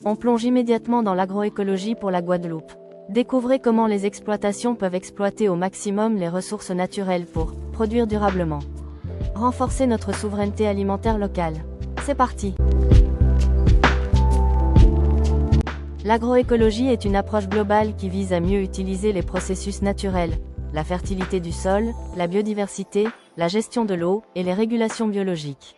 On plonge immédiatement dans l'agroécologie pour la Guadeloupe. Découvrez comment les exploitations peuvent exploiter au maximum les ressources naturelles pour produire durablement. Renforcer notre souveraineté alimentaire locale. C'est parti! L'agroécologie est une approche globale qui vise à mieux utiliser les processus naturels, la fertilité du sol, la biodiversité, la gestion de l'eau et les régulations biologiques.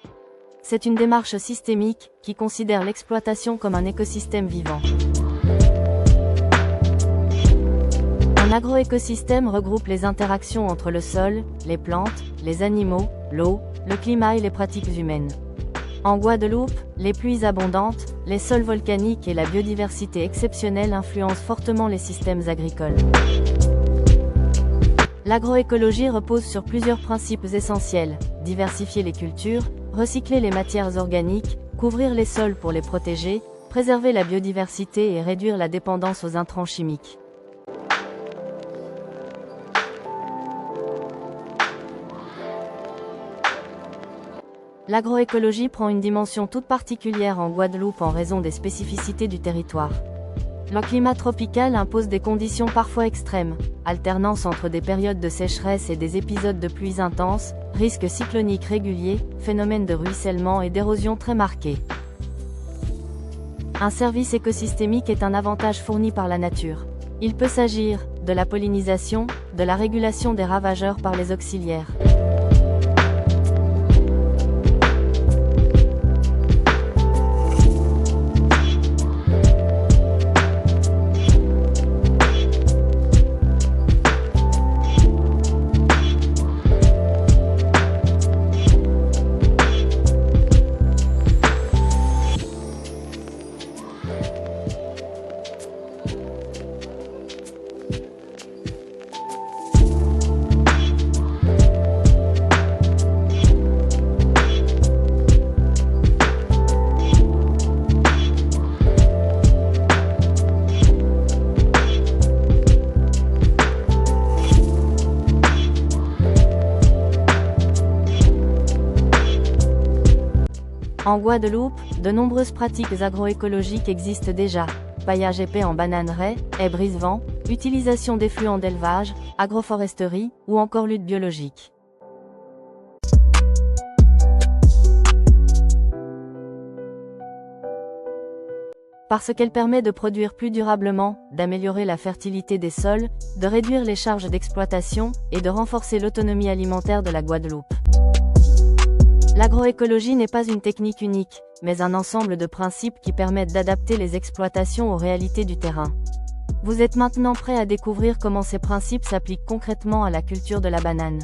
C'est une démarche systémique qui considère l'exploitation comme un écosystème vivant. Un agroécosystème regroupe les interactions entre le sol, les plantes, les animaux, l'eau, le climat et les pratiques humaines. En Guadeloupe, les pluies abondantes, les sols volcaniques et la biodiversité exceptionnelle influencent fortement les systèmes agricoles. L'agroécologie repose sur plusieurs principes essentiels: diversifier les cultures, recycler les matières organiques, couvrir les sols pour les protéger, préserver la biodiversité et réduire la dépendance aux intrants chimiques. L'agroécologie prend une dimension toute particulière en Guadeloupe en raison des spécificités du territoire. Le climat tropical impose des conditions parfois extrêmes, alternance entre des périodes de sécheresse et des épisodes de pluies intenses, risques cycloniques réguliers, phénomènes de ruissellement et d'érosion très marqués. Un service écosystémique est un avantage fourni par la nature. Il peut s'agir de la pollinisation, de la régulation des ravageurs par les auxiliaires. En Guadeloupe, de nombreuses pratiques agroécologiques existent déjà. Paillage épais en bananeraies, haies brise-vent, utilisation d'effluents d'élevage, agroforesterie, ou encore lutte biologique. Parce qu'elle permet de produire plus durablement, d'améliorer la fertilité des sols, de réduire les charges d'exploitation, et de renforcer l'autonomie alimentaire de la Guadeloupe. L'agroécologie n'est pas une technique unique, mais un ensemble de principes qui permettent d'adapter les exploitations aux réalités du terrain. Vous êtes maintenant prêt à découvrir comment ces principes s'appliquent concrètement à la culture de la banane.